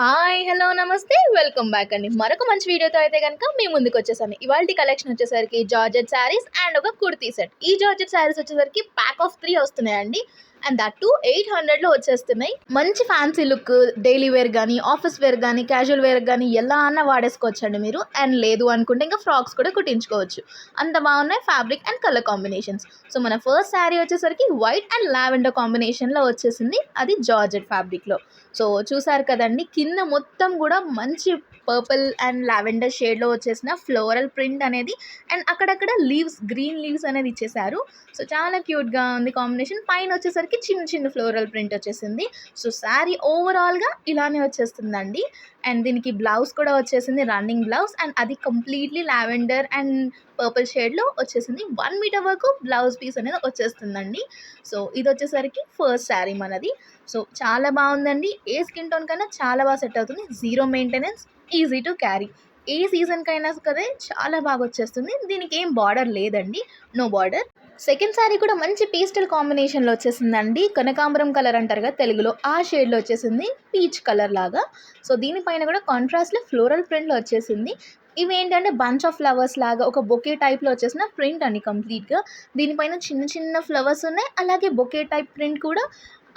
Hi! Hello! నమస్తే. Welcome back అండి. మరొక మంచి వీడియోతో అయితే గనుక మీ ముందుకొచ్చేసాను. ఇవాల్టి కలెక్షన్ వచ్చేసరికి జార్జెట్ శారీస్ అండ్ ఒక కుర్తీ సెట్. ఈ జార్జెట్ శారీస్ వచ్చేసరికి ప్యాక్ ఆఫ్ 3 వస్తున్నాయండి. అండ్ దట్ టూ 800లో వచ్చేస్తున్నాయి. మంచి ఫ్యాన్సీ లుక్ డైలీ వేర్ గానీ, ఆఫీస్ వేర్ గానీ, క్యాజువల్ వేర్ గానీ ఎలా అన్నా వాడేసుకోవచ్చండి మీరు. అండ్ లేదు అనుకుంటే ఇంకా ఫ్రాక్స్ కూడా కుట్టించుకోవచ్చు. అంత బాగున్నాయి fabric and colour combinations. So మన ఫస్ట్ శారీ వచ్చేసరికి వైట్ అండ్ లావెండర్ కాంబినేషన్లో వచ్చేసింది. అది జార్జెట్ ఫ్యాబ్రిక్లో. సో చూసారు కదండి, కింద మొత్తం కూడా మంచి పర్పుల్ అండ్ లావెండర్ షేడ్లో వచ్చేసిన ఫ్లోరల్ ప్రింట్ అనేది అండ్ అక్కడక్కడ లీవ్స్, గ్రీన్ లీవ్స్ అనేది ఇచ్చేసారు. సో చాలా క్యూట్గా ఉంది కాంబినేషన్. పైన వచ్చేసరికి చిన్న చిన్న ఫ్లోరల్ ప్రింట్ వచ్చేసింది. సో శారీ ఓవరాల్గా ఇలానే వచ్చేస్తుందండి. అండ్ దీనికి బ్లౌజ్ కూడా వచ్చేసింది, రన్నింగ్ బ్లౌజ్. అండ్ అది కంప్లీట్లీ లావెండర్ అండ్ పర్పుల్ షేడ్లో వచ్చేసింది. 1 మీటర్ వరకు బ్లౌజ్ పీస్ అనేది వచ్చేస్తుందండి. సో ఇది వచ్చేసరికి ఫస్ట్ శారీ మనది. సో చాలా బాగుందండి. ఏ స్కిన్ టోన్ కన్నా చాలా బాగా సెట్ అవుతుంది. Zero maintenance, easy to carry. ఏ సీజన్కైనా సరే చాలా బాగా వచ్చేస్తుంది. దీనికి ఏం బార్డర్ లేదండి, నో బార్డర్. సెకండ్ శారీ కూడా మంచి పేస్టల్ కాంబినేషన్లో వచ్చేసిందండి. కనకాంబరం కలర్ అంటారు కదా తెలుగులో, ఆ షేడ్లో వచ్చేసింది, పీచ్ కలర్ లాగా. సో దీనిపైన కూడా కాంట్రాస్ట్లో ఫ్లోరల్ ప్రింట్లో వచ్చేసింది. ఇవి ఏంటంటే బంచ్ ఆఫ్ ఫ్లవర్స్ లాగా ఒక బొకే టైప్లో వచ్చేసిన ప్రింట్ అండి కంప్లీట్గా. దీనిపైన చిన్న చిన్న ఫ్లవర్స్ ఉన్నాయి, అలాగే బొకే టైప్ ప్రింట్ కూడా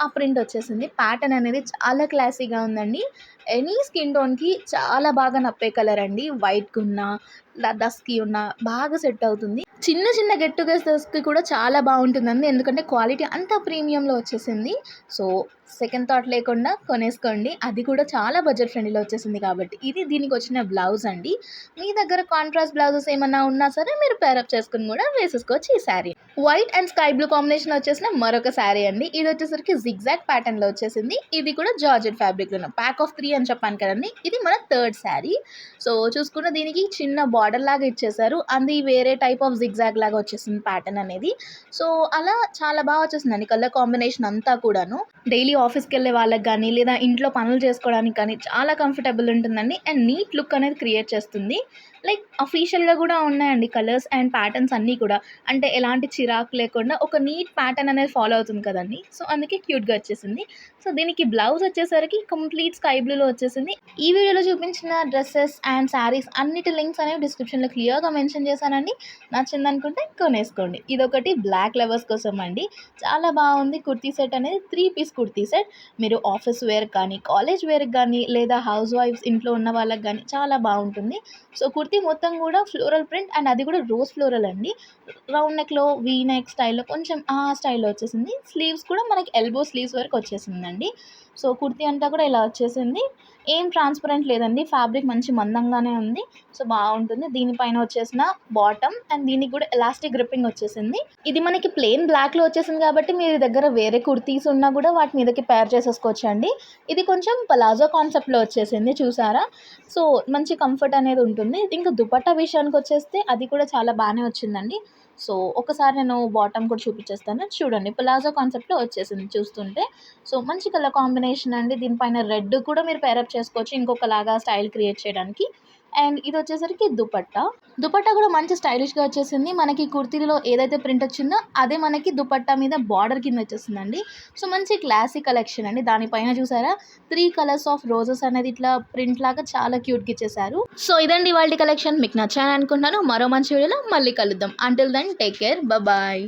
ఆ ప్రింట్ వచ్చేసింది. ప్యాటర్న్ అనేది చాలా క్లాసీగా ఉందండి. ఎనీ స్కిన్ టోన్కి చాలా బాగా నప్పే కలర్ అండి. వైట్గా ఉన్న, డస్కీ ఉన్న బాగా సెట్ అవుతుంది. చిన్న చిన్న గెట్ టుగెదర్స్కి కూడా చాలా బాగుంటుందండి, ఎందుకంటే క్వాలిటీ అంతా ప్రీమియంలో వచ్చేసింది. సో సెకండ్ థాట్ లేకుండా కొనేసుకోండి. అది కూడా చాలా బడ్జెట్ ఫ్రెండ్లీలో వచ్చేసింది కాబట్టి. ఇది దీనికి వచ్చిన బ్లౌజ్ అండి. మీ దగ్గర కాంట్రాస్ట్ బ్లౌజెస్ ఏమన్నా ఉన్నా సరే మీరు పేరప్ చేసుకుని కూడా వేసేసుకోవచ్చు ఈ sari. White and sky blue combination వచ్చేసిన మరొక శారీ అండి. ఇది వచ్చేసరికి జిగ్జాగ్ ప్యాటర్న్లో వచ్చేసింది. ఇది కూడా జార్జెట్ ఫ్యాబ్రిక్లో ప్యాక్ ఆఫ్ 3 అని చెప్పాను కదండి. ఇది మన థర్డ్ శారీ. సో చూసుకున్న దీనికి చిన్న బార్డర్ లాగా ఇచ్చేసారు. అది వేరే టైప్ ఆఫ్ జిగ్జాగ్ లాగా వచ్చేసింది ప్యాటర్న్ అనేది. సో అలా చాలా బాగా వచ్చేసిందండి కలర్ కాంబినేషన్ అంతా కూడాను. డైలీ ఆఫీస్కి వెళ్ళే వాళ్ళకి కానీ, లేదా ఇంట్లో పనులు చేసుకోవడానికి కానీ చాలా కంఫర్టబుల్ ఉంటుందండి. అండ్ నీట్ లుక్ అనేది క్రియేట్ చేస్తుంది. లైక్ అఫీషియల్గా కూడా ఉన్నాయండి కలర్స్ అండ్ ప్యాటర్న్స్ అన్నీ కూడా. అంటే ఎలాంటి చిరాకు లేకుండా ఒక నీట్ ప్యాటర్న్ అనేది ఫాలో అవుతుంది కదండి. సో అందుకే క్యూట్గా వచ్చేసింది. సో దీనికి బ్లౌజ్ వచ్చేసరికి కంప్లీట్ స్కై బ్లూలో వచ్చేసింది. ఈ వీడియోలో చూపించిన డ్రెస్సెస్ అండ్ శారీస్ అన్నిటి లింక్స్ అనేవి డిస్క్రిప్షన్లో క్లియర్గా మెన్షన్ చేశానండి. నచ్చింది అనుకుంటే కొనేసుకోండి. ఇదొకటి బ్లాక్ లవర్స్ కోసం అండి. చాలా బాగుంది కుర్తీ సెట్ అనేది. 3 పీస్ కుర్తీ సెట్. మీరు ఆఫీస్ వేర్ కానీ, కాలేజ్ వేర్కి కానీ, లేదా హౌస్ వైఫ్స్ ఇంట్లో ఉన్న వాళ్ళకి కానీ చాలా బాగుంటుంది. సో కుర్తీ మొత్తం కూడా ఫ్లోరల్ ప్రింట్ అండ్ అది కూడా రోజ్ ఫ్లోరల్ అండి. రౌండ్ నెక్లో వీ నెక్ స్టైల్లో కొంచెం ఆ స్టైల్లో వచ్చేసింది. స్లీవ్స్ కూడా మనకి ఎల్బో స్లీవ్స్ వరకు వచ్చేసిందండి. సో కుర్తీ అంతా కూడా ఇలా వచ్చేసింది. ఏం ట్రాన్స్పరెంట్ లేదండి, ఫ్యాబ్రిక్ మంచి మందంగానే ఉంది. సో బాగుంటుంది. దీనిపైన వచ్చేసిన బాటమ్ అండ్ దీనికి కూడా ఎలాస్టిక్ గ్రిప్పింగ్ వచ్చేసింది. ఇది మనకి ప్లెయిన్ బ్లాక్లో వచ్చేసింది కాబట్టి మీ దగ్గర వేరే కుర్తీస్ ఉన్నా కూడా వాటి మీదకి పేర్ చేసేసుకోవచ్చు అండి. ఇది కొంచెం పలాజో కాన్సెప్ట్లో వచ్చేసింది చూసారా. సో మంచి కంఫర్ట్ అనేది ఉంటుంది. ఇంకా దుపట్టా విషయానికి వచ్చేస్తే అది కూడా చాలా బాగానే వచ్చిందండి. సో ఒకసారి నేను బాటమ్ కూడా చూపించేస్తాను చూడండి. ప్లాజో కాన్సెప్ట్లో వచ్చేసింది చూస్తుంటే. సో మంచి కలర్ కాంబినేషన్ అండి. దీనిపైన రెడ్ కూడా మీరు పేరప్ చేసుకోవచ్చు ఇంకొకలాగా స్టైల్ క్రియేట్ చేయడానికి. అండ్ ఇది వచ్చేసరికి దుపట్టా. దుపట్టా కూడా మంచి స్టైలిష్గా వచ్చేసింది. మనకి కుర్తీలో ఏదైతే ప్రింట్ వచ్చిందో అదే మనకి దుపట్టా మీద బార్డర్ కింద వచ్చేసిందండి. సో మంచి క్లాసిక్ కలెక్షన్ అండి. దానిపైన చూసారా 3 కలర్స్ ఆఫ్ రోజెస్ అనేది ఇట్లా ప్రింట్ లాగా చాలా క్యూట్గా ఇచ్చేసారు. సో ఇదండి వాళ్ళ కలెక్షన్. మీకు నచ్చాలని అనుకుంటున్నాను. మరో మంచి వీడియోలో మళ్ళీ కలుద్దాం. Until then take care, bye.